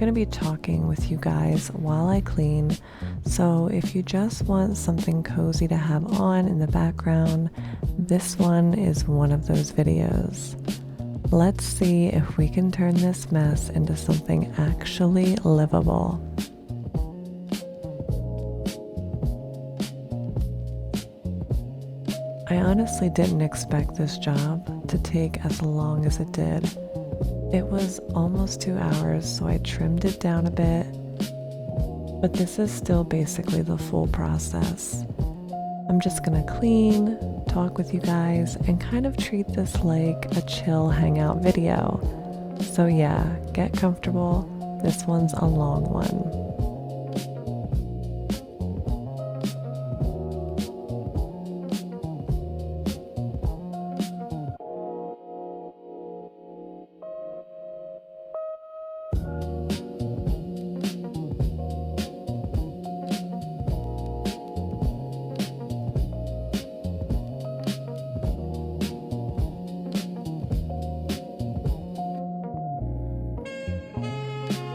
going to be talking with you guys while I clean. So if you just want something cozy to have on in the background, this one is one of those videos. Let's see if we can turn this mess into something actually livable. I honestly didn't expect this job to take as long as it did. It was almost 2 hours, so I trimmed it down a bit, but this is still basically the full process. I'm just gonna clean, talk with you guys, and kind of treat this like a chill hangout video. So yeah, get comfortable. This one's a long one.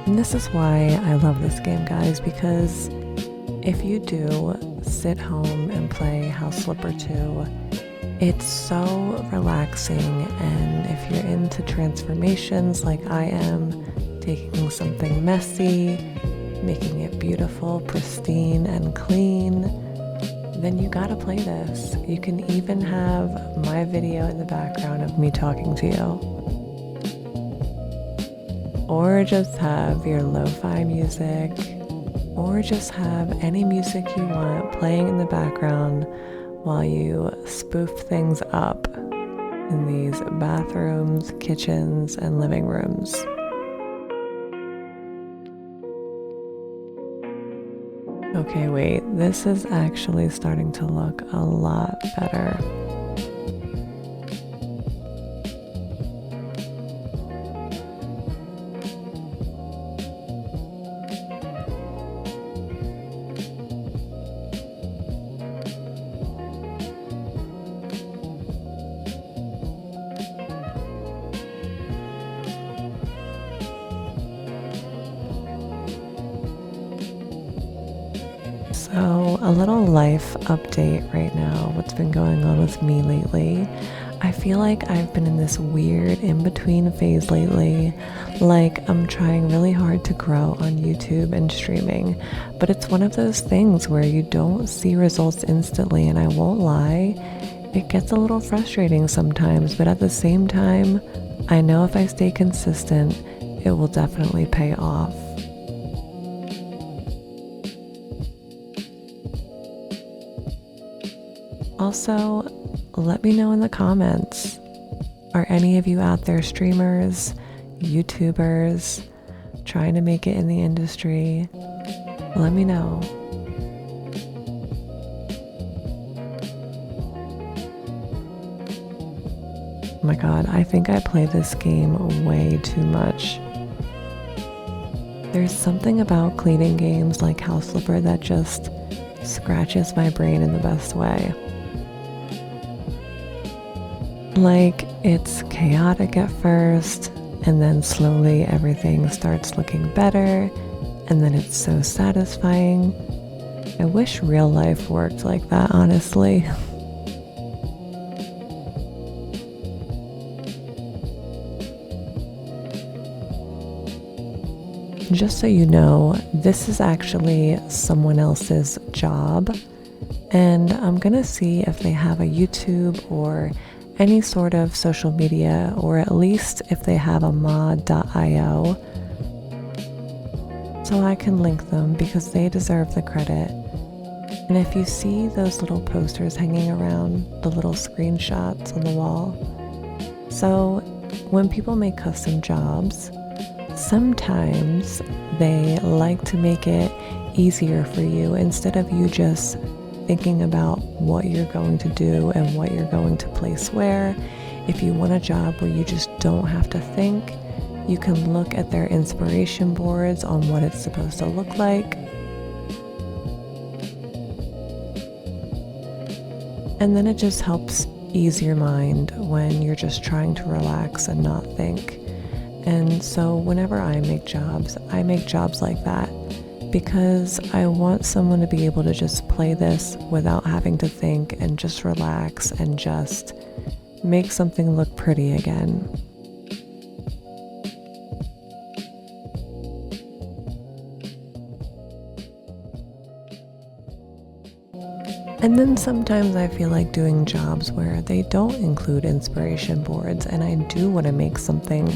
And this is why I love this game, guys, because if you do sit home and play House Flipper 2, it's so relaxing. And if you're into transformations like I am, taking something messy, making it beautiful, pristine, and clean, then you gotta play this. You can even have my video in the background of me talking to you. Or just have your lo-fi music, or just have any music you want playing in the background while you spoof things up in these bathrooms, kitchens, and living rooms. Okay, wait, this is actually starting to look a lot better. So, a little life update right now, what's been going on with me lately. I feel like I've been in this weird in-between phase lately. Like, I'm trying really hard to grow on YouTube and streaming, but it's one of those things where you don't see results instantly, and I won't lie, it gets a little frustrating sometimes, but at the same time, I know if I stay consistent, it will definitely pay off. Also, let me know in the comments, are any of you out there streamers, YouTubers, trying to make it in the industry? Let me know. Oh my god, I think I play this game way too much. There's something about cleaning games like House Flipper that just scratches my brain in the best way. Like, it's chaotic at first, and then slowly everything starts looking better, and then it's so satisfying. I wish real life worked like that, honestly. Just so you know, this is actually someone else's job, and I'm gonna see if they have a YouTube or any sort of social media, or at least if they have a mod.io, so I can link them because they deserve the credit. And if you see those little posters hanging around, the little screenshots on the wall, so when people make custom jobs, sometimes they like to make it easier for you. Instead of you just thinking about what you're going to do and what you're going to place where, if you want a job where you just don't have to think, you can look at their inspiration boards on what it's supposed to look like. And then it just helps ease your mind when you're just trying to relax and not think. And so whenever I make jobs like that because I want someone to be able to just play this without having to think and just relax and just make something look pretty again. And then sometimes I feel like doing jobs where they don't include inspiration boards and I do want to make something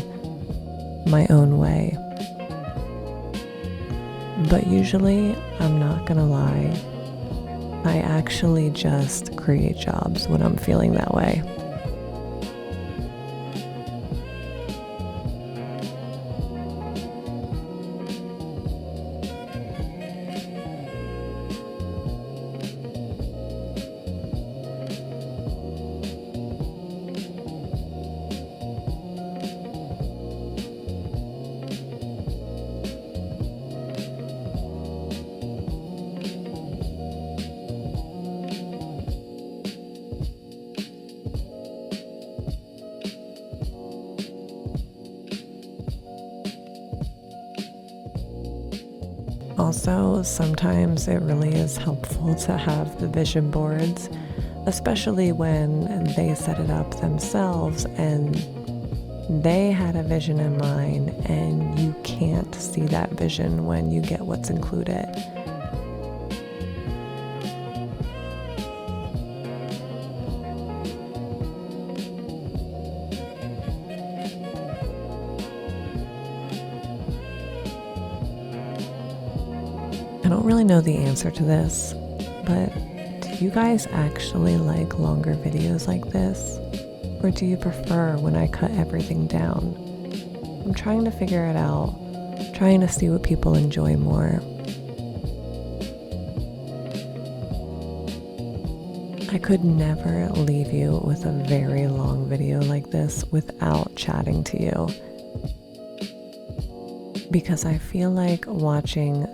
my own way. But usually, I'm not gonna lie, I actually just create jobs when I'm feeling that way. Also, sometimes it really is helpful to have the vision boards, especially when they set it up themselves and they had a vision in mind and you can't see that vision when you get what's included. I don't really know the answer to this, but do you guys actually like longer videos like this? Or do you prefer when I cut everything down? I'm trying to figure it out, trying to see what people enjoy more. I could never leave you with a very long video like this without chatting to you. Because I feel like watching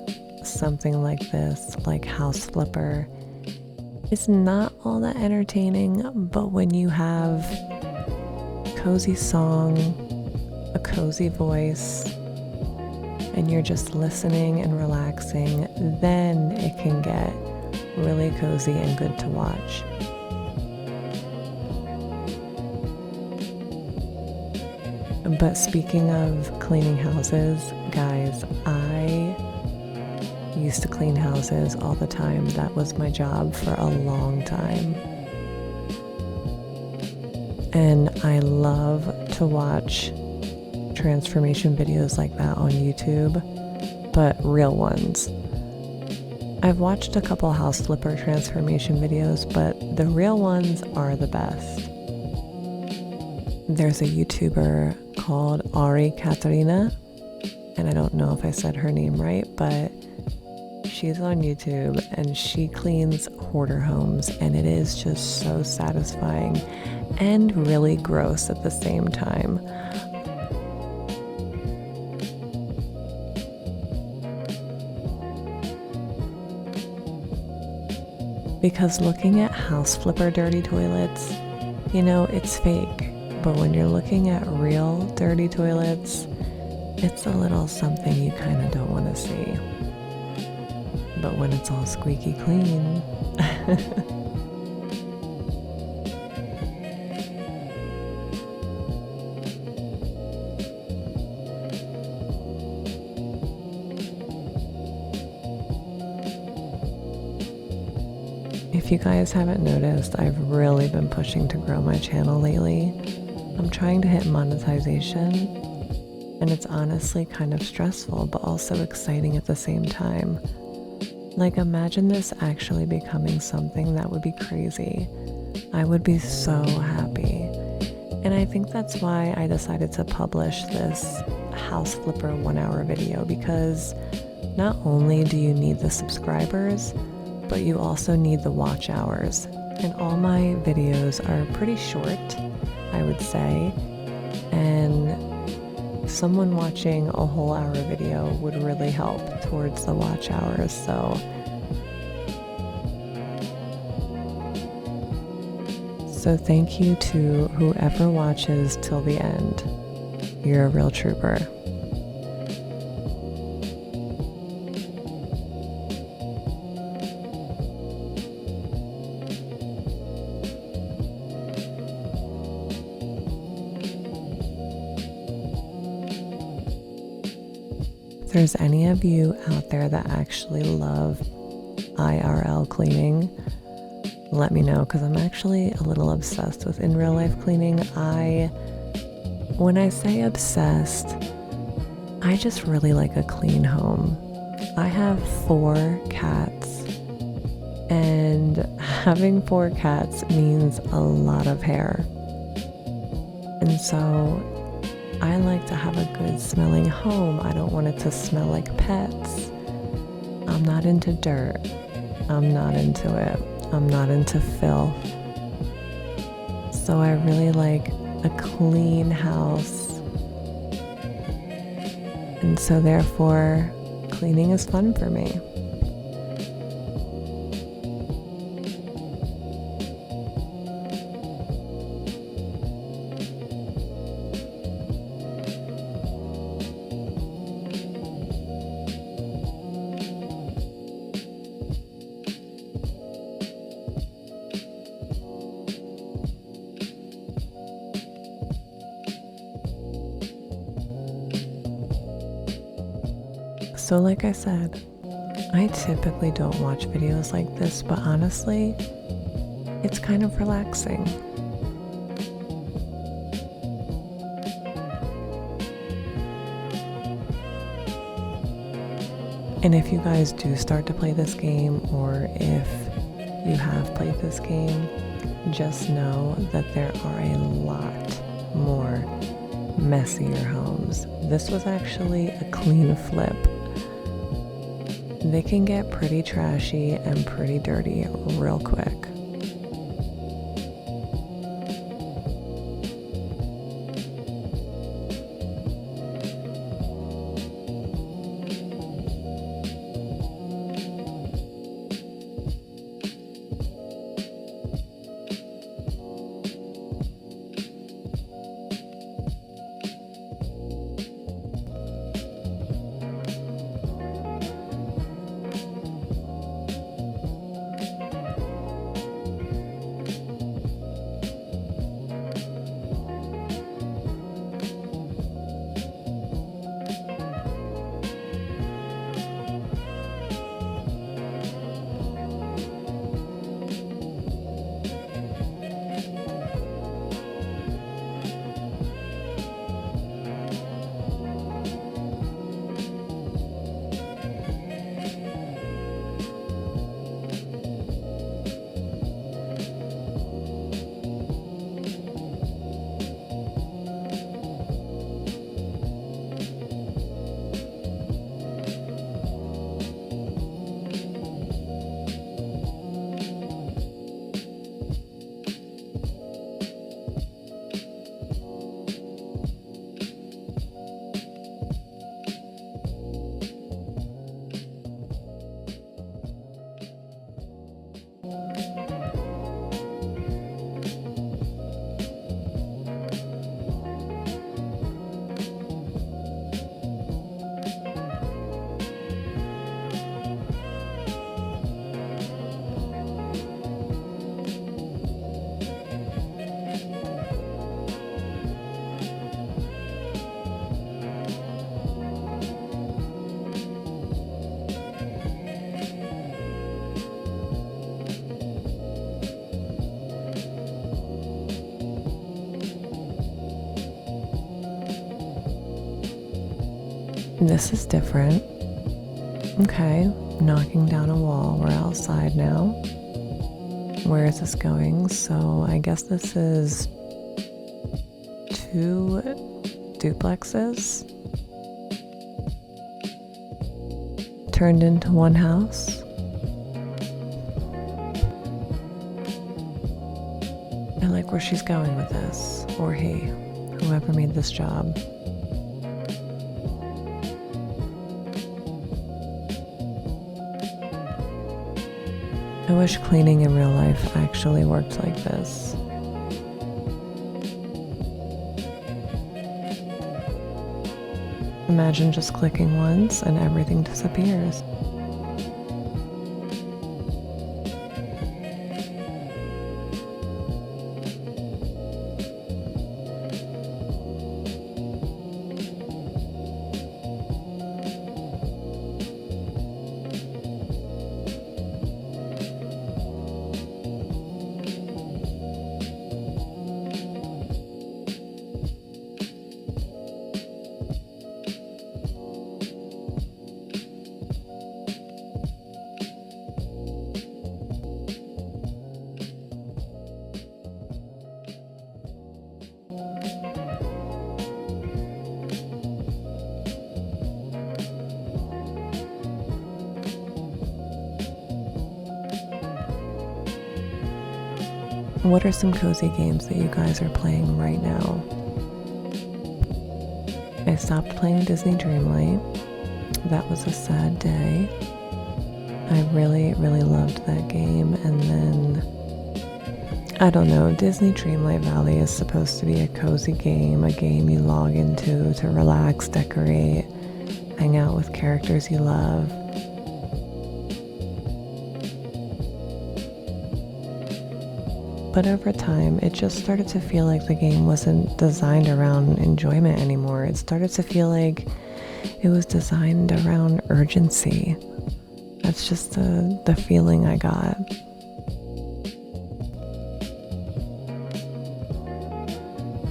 something like this, like House Flipper, is not all that entertaining, but when you have a cozy song, a cozy voice, and you're just listening and relaxing, then it can get really cozy and good to watch. But speaking of cleaning houses, guys, I used to clean houses all the time. That was my job for a long time. And I love to watch transformation videos like that on YouTube, but real ones. I've watched a couple house flipper transformation videos, but the real ones are the best. There's a YouTuber called Ari Katarina, and I don't know if I said her name right, but she's on YouTube and she cleans hoarder homes, and it is just so satisfying and really gross at the same time. Because looking at house flipper dirty toilets, you know, it's fake. But when you're looking at real dirty toilets, it's a little something you kind of don't want to see. But when it's all squeaky clean, if you guys haven't noticed, I've really been pushing to grow my channel lately. I'm trying to hit monetization, and it's honestly kind of stressful, but also exciting at the same time. Like, imagine this actually becoming something that would be crazy. I would be so happy. And I think that's why I decided to publish this House Flipper 1 hour video, because not only do you need the subscribers, but you also need the watch hours. And all my videos are pretty short, I would say, and someone watching a whole hour video would really help towards the watch hours. So thank you to whoever watches till the end. you're a real trooper. If there's any of you out there that actually love IRL cleaning, let me know, because I'm actually a little obsessed with in real life cleaning. When I say obsessed, I just really like a clean home. I have 4 cats, and having 4 cats means a lot of hair. And so I like to have a good smelling home. I don't want it to smell like pets. I'm not into dirt. I'm not into it. I'm not into filth. So I really like a clean house. And so therefore, cleaning is fun for me. So like I said, I typically don't watch videos like this, but honestly, it's kind of relaxing. And if you guys do start to play this game, or if you have played this game, just know that there are a lot more messier homes. This was actually a clean flip. They can get pretty trashy and pretty dirty real quick. This is different. Okay, knocking down a wall. We're outside now. Where is this going? So I guess this is 2 duplexes turned into one house. I like where she's going with this, or he, whoever made this job. I wish cleaning in real life actually worked like this. Imagine just clicking once and everything disappears. What are some cozy games that you guys are playing right now? I stopped playing Disney Dreamlight. That was a sad day. I really, really loved that game, and then, I don't know, Disney Dreamlight Valley is supposed to be a cozy game, a game you log into to relax, decorate, hang out with characters you love. But over time, it just started to feel like the game wasn't designed around enjoyment anymore. It started to feel like it was designed around urgency. That's just the feeling I got.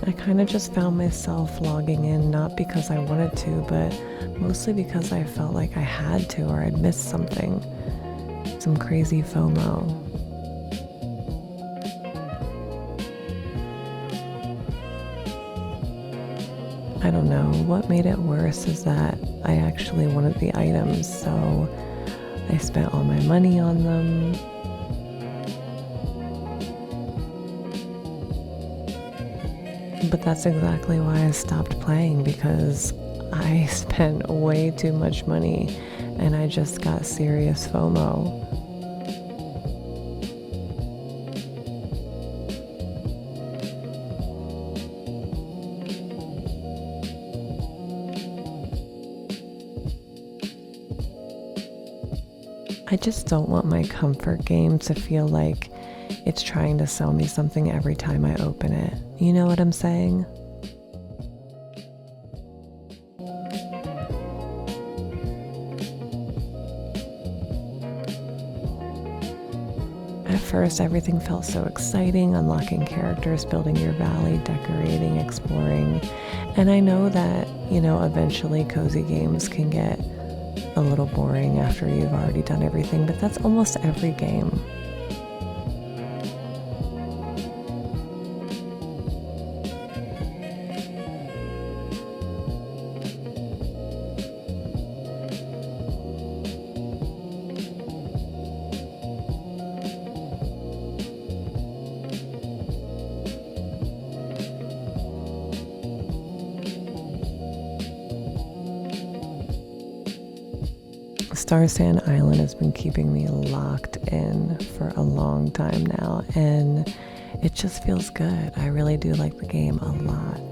I kind of just found myself logging in, not because I wanted to, but mostly because I felt like I had to, or I'd missed something. Some crazy FOMO. I don't know. What made it worse is that I actually wanted the items, so I spent all my money on them. But that's exactly why I stopped playing, because I spent way too much money and I just got serious FOMO. I just don't want my comfort game to feel like it's trying to sell me something every time I open it. You know what I'm saying? At first, everything felt so exciting, unlocking characters, building your valley, decorating, exploring. And I know that, eventually cozy games can get a little boring after you've already done everything, but that's almost every game. Star Sand Island has been keeping me locked in for a long time now, and it just feels good. I really do like the game a lot.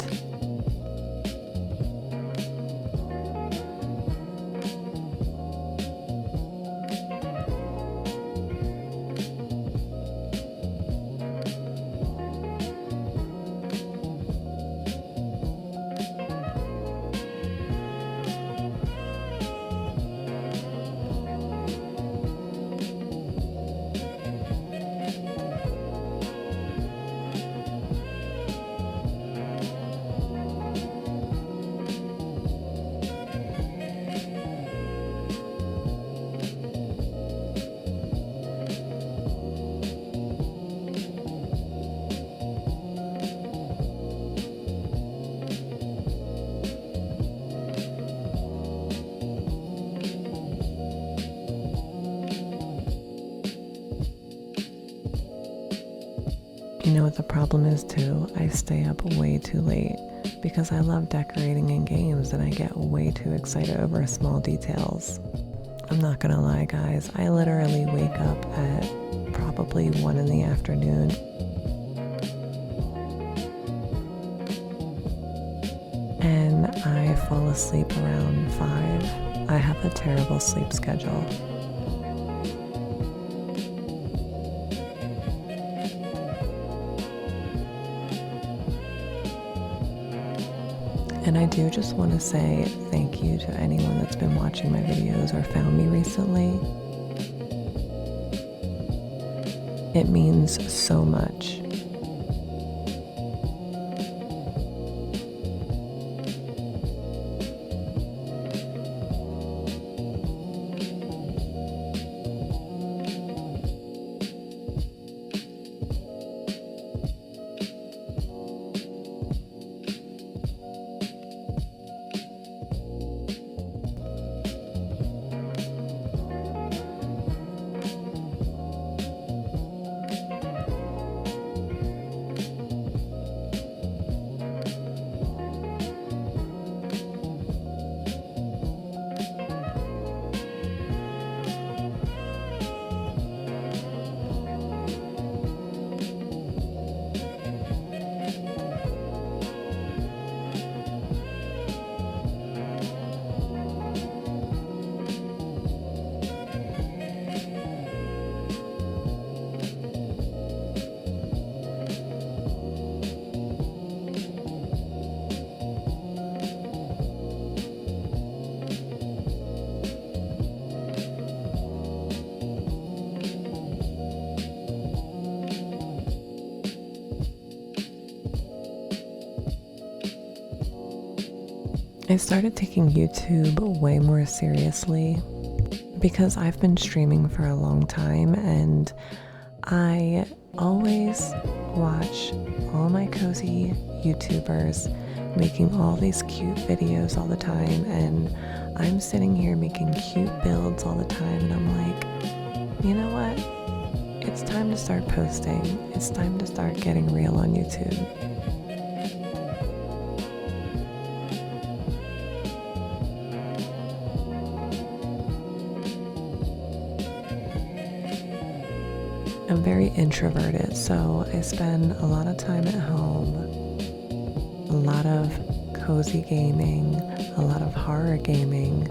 You know what the problem is too? I stay up way too late because I love decorating in games and I get way too excited over small details. I'm not gonna lie, guys, I literally wake up at probably 1 in the afternoon. And I I fall asleep around 5. I have a terrible sleep schedule. And I do just want to say thank you to anyone that's been watching my videos or found me recently. It means so much. I started taking YouTube way more seriously because I've been streaming for a long time, and I always watch all my cozy YouTubers making all these cute videos all the time, and I'm sitting here making cute builds all the time, and I'm like, you know what? It's time to start posting. It's time to start getting real on YouTube. I'm very introverted, so I spend a lot of time at home, a lot of cozy gaming, a lot of horror gaming,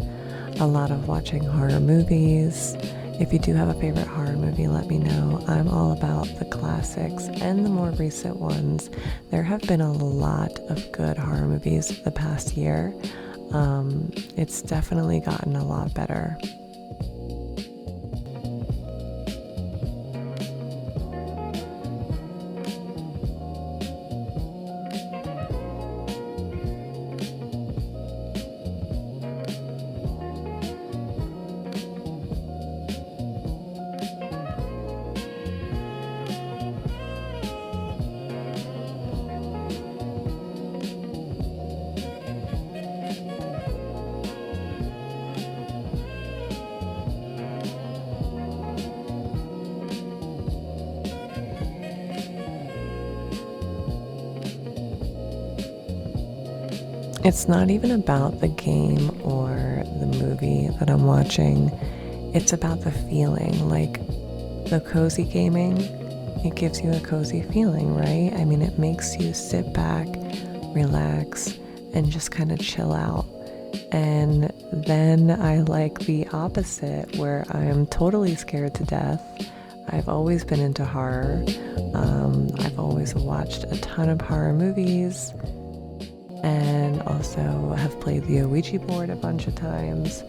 a lot of watching horror movies. If you do have a favorite horror movie, let me know. I'm all about the classics and the more recent ones. There have been a lot of good horror movies the past year. It's definitely gotten a lot better. It's not even about the game or the movie that I'm watching. It's about the feeling. Like the cozy gaming, it gives you a cozy feeling, right? I mean, it makes you sit back, relax, and just kind of chill out. And then I like the opposite, where I'm totally scared to death. I've always been into horror. I've always watched a ton of horror movies, and also have played the Ouija board a bunch of times.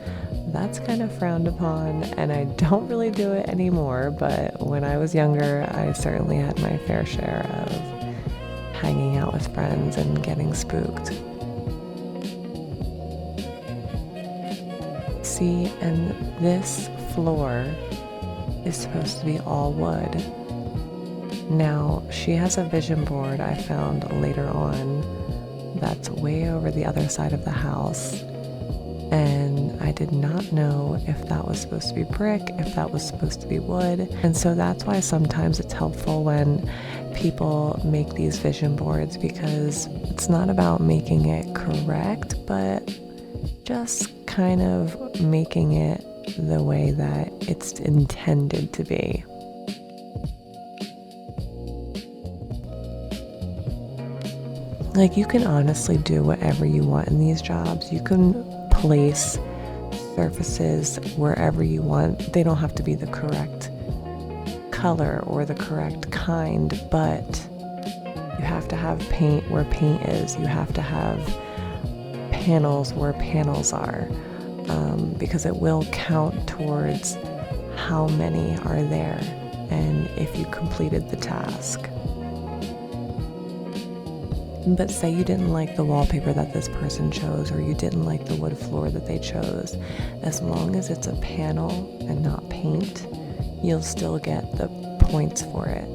That's kind of frowned upon, and I don't really do it anymore, but when I was younger, I certainly had my fair share of hanging out with friends and getting spooked. See, and this floor is supposed to be all wood. Now, she has a vision board I found later on that's way over the other side of the house, and I did not know if that was supposed to be brick, if that was supposed to be wood. And so that's why sometimes it's helpful when people make these vision boards, because it's not about making it correct, but just kind of making it the way that it's intended to be. Like, you can honestly do whatever you want in these jobs. You can place surfaces wherever you want. They don't have to be the correct color or the correct kind, but you have to have paint where paint is. You have to have panels where panels are, because it will count towards how many are there and if you completed the task. But say you didn't like the wallpaper that this person chose, or you didn't like the wood floor that they chose, as long as it's a panel and not paint, you'll still get the points for it.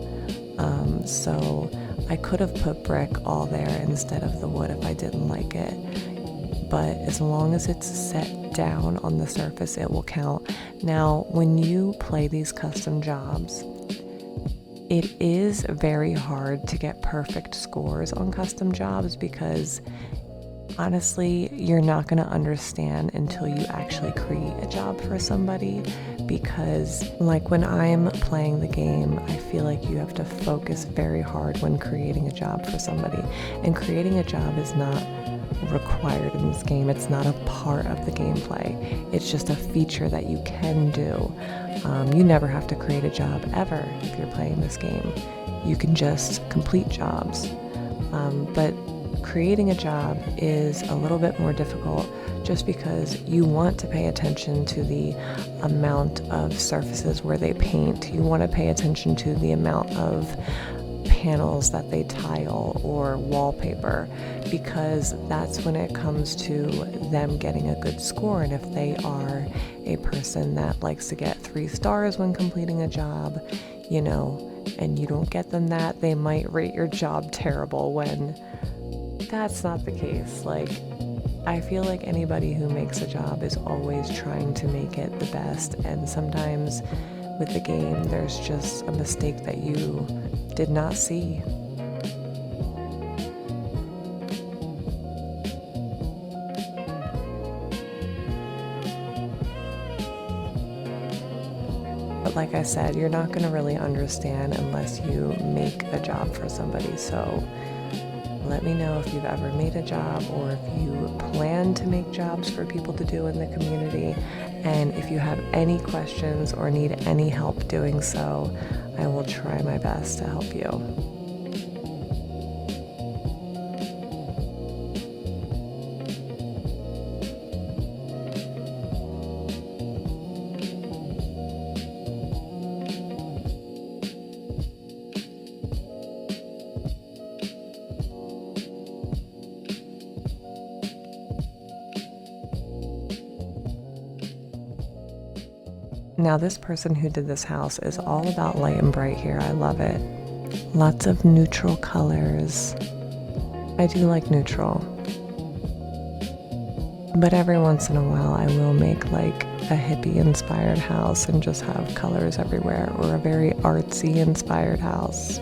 So I could have put brick all there instead of the wood if I didn't like it, but as long as it's set down on the surface, it will count. Now, when you play these custom jobs, it is very hard to get perfect scores on custom jobs because honestly, you're not going to understand until you actually create a job for somebody. Because like when I'm playing the game, I feel like you have to focus very hard when creating a job for somebody. And creating a job is not required in this game. It's not a part of the gameplay. It's just a feature that you can do. You never have to create a job ever if you're playing this game. You can just complete jobs. But creating a job is a little bit more difficult just because you want to pay attention to the amount of surfaces where they paint. You want to pay attention to the amount of panels that they tile or wallpaper, because that's when it comes to them getting a good score. And if they are a person that likes to get 3 stars when completing a job, and you don't get them that, they might rate your job terrible, when that's not the case. Like, I feel like anybody who makes a job is always trying to make it the best, and sometimes with the game there's just a mistake that you did not see. But like I said, you're not going to really understand unless you make a job for somebody. So let me know if you've ever made a job, or if you plan to make jobs for people to do in the community. And if you have any questions or need any help doing so, I will try my best to help you. Now, this person who did this house is all about light and bright here. I love it. Lots of neutral colors. I do like neutral. But every once in a while, I will make like a hippie-inspired house and just have colors everywhere, or a very artsy-inspired house.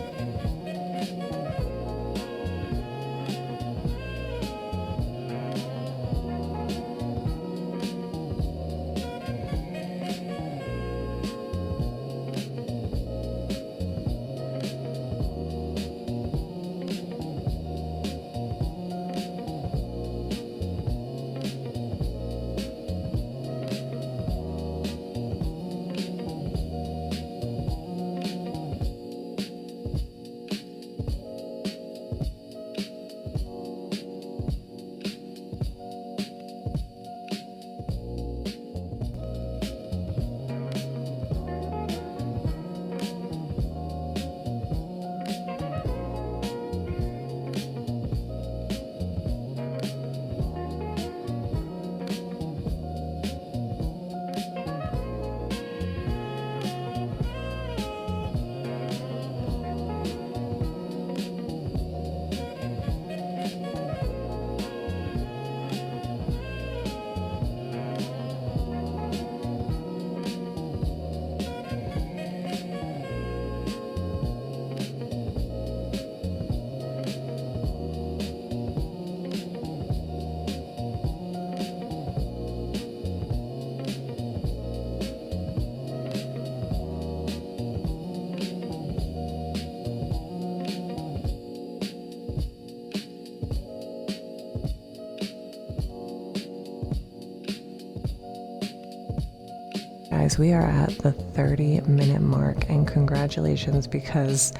Guys, we are at the 30-minute mark, and congratulations because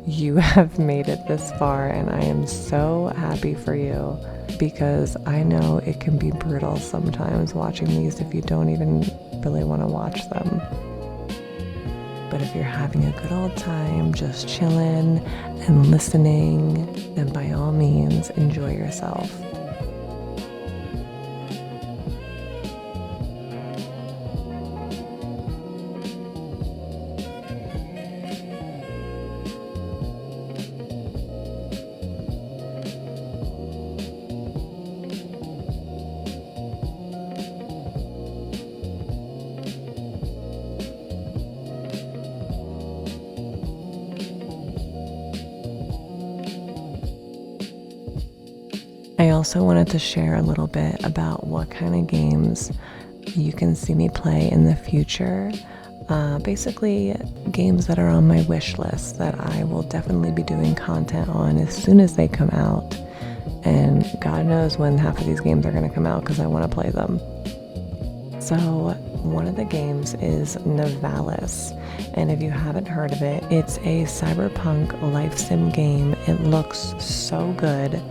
you have made it this far, and I am so happy for you because I know it can be brutal sometimes watching these if you don't even really want to watch them. But if you're having a good old time just chilling and listening, then by all means enjoy yourself. I also wanted to share a little bit about what kind of games you can see me play in the future. Basically, games that are on my wish list that I will definitely be doing content on as soon as they come out. And God knows when half of these games are going to come out because I want to play them. So, one of the games is Nivalis. And if you haven't heard of it, it's a cyberpunk life sim game. It looks so good.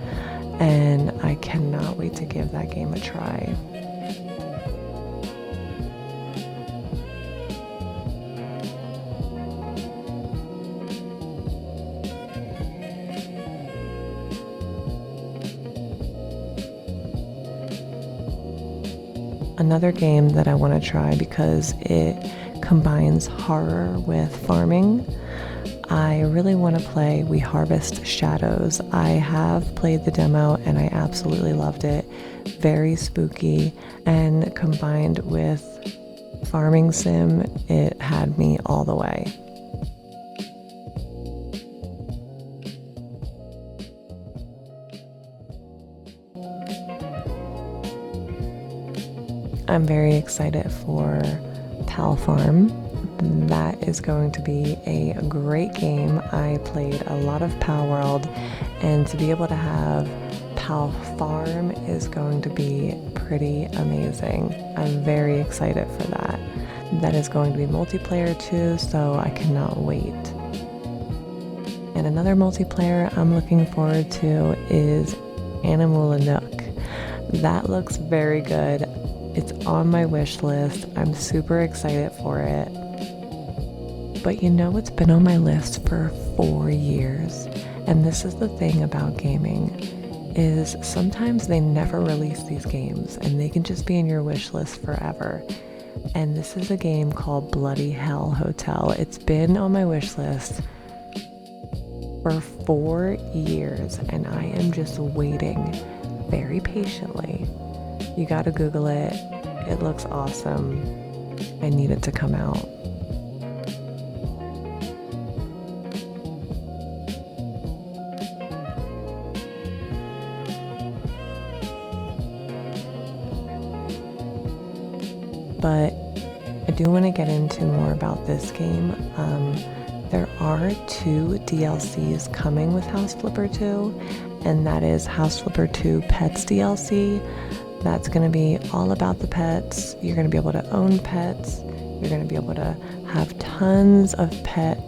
And I cannot wait to give that game a try. Another game that I want to try because it combines horror with farming. I really want to play We Harvest Shadows. I have played the demo and I absolutely loved it. Very spooky, and combined with farming sim, it had me all the way. I'm very excited for Tal Farm. That is going to be a great game. I played a lot of Pal World, and to be able to have Pal Farm is going to be pretty amazing. I'm very excited for that. That is going to be multiplayer too, so I cannot wait. And another multiplayer I'm looking forward to is Animula Nook. That looks very good. It's on my wish list. I'm super excited for it. But you know what's been on my list for 4 years? And this is the thing about gaming, is sometimes they never release these games and they can just be in your wish list forever. And this is a game called Bloody Hell Hotel. It's been on my wish list for 4 years and I am just waiting very patiently. You gotta Google it. It looks awesome. I need it to come out. But I do want to get into more about this game. There are 2 DLCs coming with House Flipper 2, and that is House Flipper 2 Pets DLC. That's going to be all about the pets. You're going to be able to own pets. You're going to be able to have tons of pet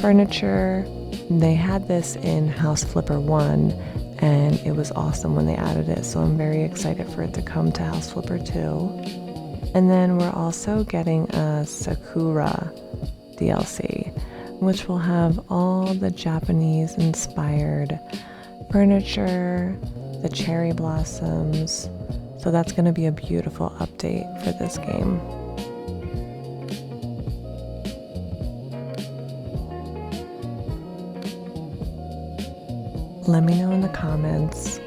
furniture. They had this in House Flipper 1, and it was awesome when they added it, so I'm very excited for it to come to House Flipper 2. And then we're also getting a Sakura DLC, which will have all the Japanese-inspired furniture, the cherry blossoms. So that's going to be a beautiful update for this game. Let me know in the comments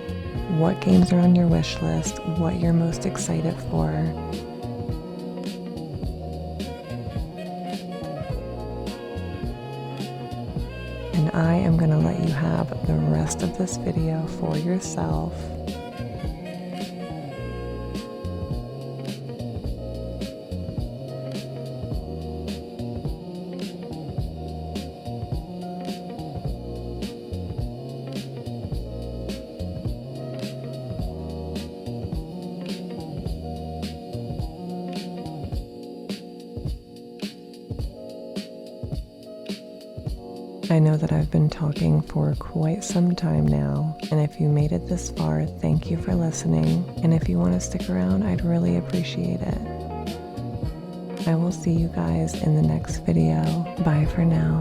what games are on your wish list, what you're most excited for. And I am going to let you have the rest of this video for yourself. I know that I've been talking for quite some time now, and if you made it this far, thank you for listening, and if you want to stick around, I'd really appreciate it. I will see you guys in the next video. Bye for now.